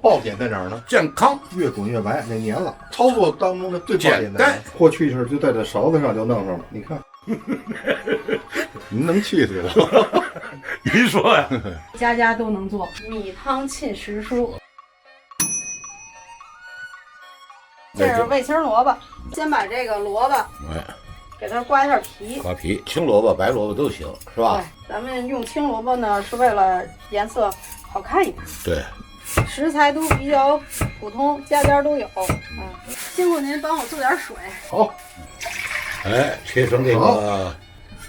爆点在哪儿呢？健康，越滚越白，那粘了。操作当中的最爆点在哪儿？过去时就在这勺子上就弄上了，你看，您能气死我！您说呀，家家都能做米汤沁时蔬。这是味青萝卜，先把这个萝卜，给它刮一下皮，刮皮，青萝卜、白萝卜都行，是吧？对，咱们用青萝卜呢，是为了颜色好看一点。对，食材都比较普通，家家都有。辛苦您帮我做点水。好，哎，切成这个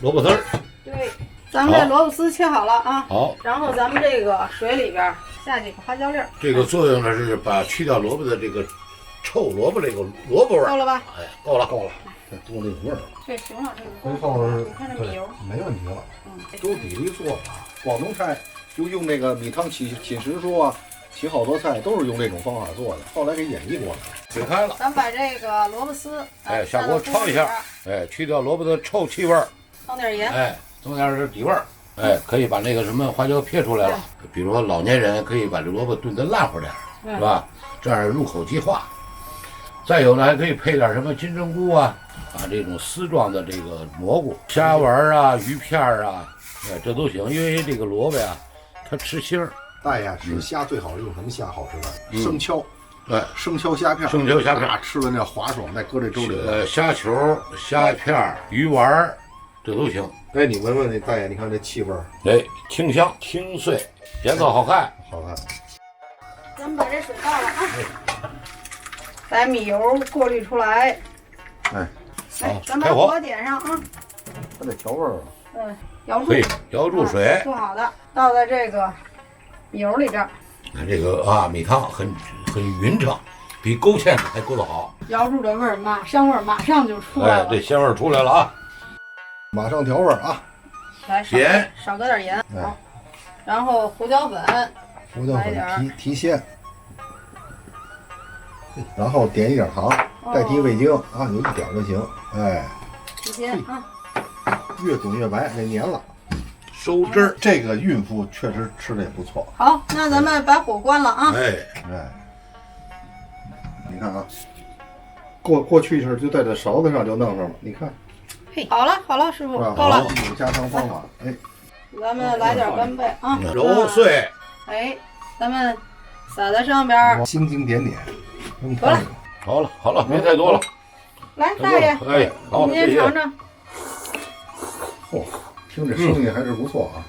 萝卜丝儿。对，咱们这萝卜丝切好了啊。好，然后咱们这个水里边下几个花椒粒儿。这个作用呢是把去掉萝卜的这个臭萝卜这个萝卜味儿。够了吧？哎，够了，够了，再多那个味儿。这行了，这个最后是你看这米油，没问题了。都底里做法，广东菜就用那个米汤沁时蔬啊，起好多菜都是用这种方法做的。后来给演绎过了，水开了，咱们把这个萝卜丝，下锅焯一下，去掉萝卜的臭气味儿，放点盐，增点底味儿，可以把那个什么花椒撇出来了。比如说老年人可以把这萝卜炖得烂乎点，是吧？这样入口即化。再有呢，还可以配点什么金针菇啊，这种丝状的这个蘑菇、虾丸啊、鱼片啊，这都行。因为这个萝卜呀，它吃腥儿。大爷吃虾最好用什么虾好吃的？生敲，生敲虾片，生敲虾片，吃的那滑爽，再搁这粥里。虾球、虾片、鱼丸，这都行。哎，你闻闻那大爷，你看这气味，清香、清脆，颜色好看，好看。咱们把这水倒了啊，把米油过滤出来。咱把火点上啊。它得调味儿。摇住，可以摇住水，做好的，倒在这个米油里边。看这个米汤很匀称，比勾芡还勾得好。摇住的味儿香味儿马上就出来了。这鲜味儿出来了啊！马上调味儿啊！来，盐少搁点盐，好。然后胡椒粉，提鲜。然后点一点糖，代替味精啊，有一点就行。提鲜啊。越滚越白，那粘了。收汁儿，这个孕妇确实吃的也不错。好，那咱们把火关了啊。你看啊，过去时就在这勺子上就弄上了，你看。好了，师傅，够了。有家常方法，咱们来点干贝啊，揉碎。咱们撒在上边，星星点点。得了，好了，别太多了。来，大爷，好，您先尝尝。听这声音还是不错啊。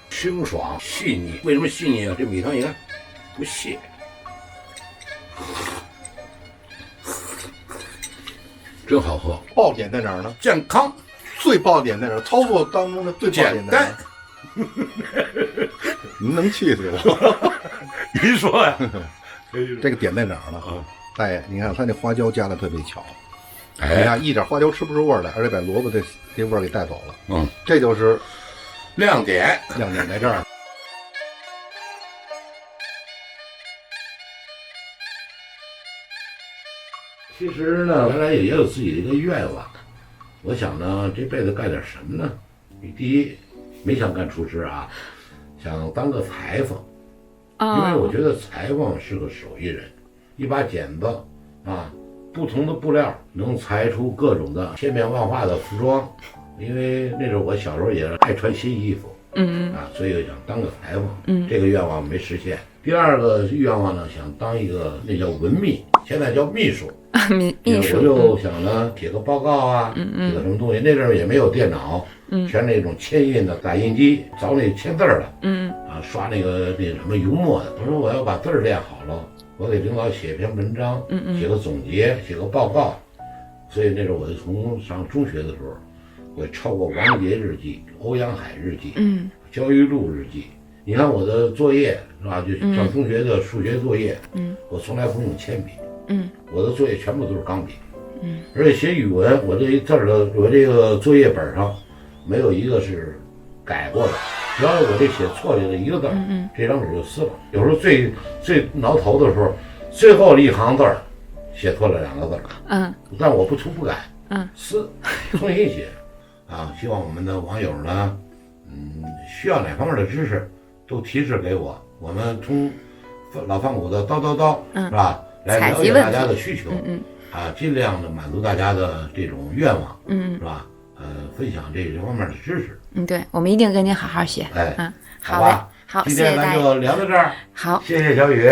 清爽细腻。为什么细腻啊？这米汤你看不泄。真好喝。爆点在哪儿呢？健康，最爆点在哪儿？操作当中的最爆点在哪儿？您能气死我！您说呀，这个点在哪儿呢？大爷，你看他那花椒加的特别巧，你看一点花椒吃不出味儿来，而且把萝卜这味儿给带走了。这就是亮点在这儿。其实呢，原来也有自己的一个愿望，我想呢，这辈子干点什么呢？第一，没想干厨师啊，想当个裁缝，因为我觉得裁缝是个手艺人，一把剪子不同的布料能裁出各种的千变万化的服装。因为那时候我小时候也爱穿新衣服，所以想当个裁缝，这个愿望没实现。第二个愿望呢，想当一个那叫文秘，现在叫秘书。秘书，我就想呢，写个报告啊，写个什么东西。那阵儿也没有电脑，全那种铅印的打印机，找那签字的，刷那个什么油墨的。我说我要把字儿练好了，我给领导写一篇文章，写个总结，写个报告。所以那时候我就从上中学的时候，我抄过王杰日记、欧阳海日记、焦裕禄日记。你看我的作业是吧？就上中学的数学作业，我从来不用铅笔。我的作业全部都是钢笔，而且写语文，我这一字儿的，我这个作业本上没有一个是改过的，只要我这写错了一个字，这张纸就撕了。有时候最挠头的时候，最后一行字儿写错了2个字，但我不改，撕，重新写，希望我们的网友呢，需要哪方面的知识都提示给我，我们从老饭骨的叨，是吧？来了解大家的需求，尽量的满足大家的这种愿望，是吧？分享这方面的知识。对，我们一定跟您好好学。好吧，好，今天咱就聊到这儿。好，谢谢小雨。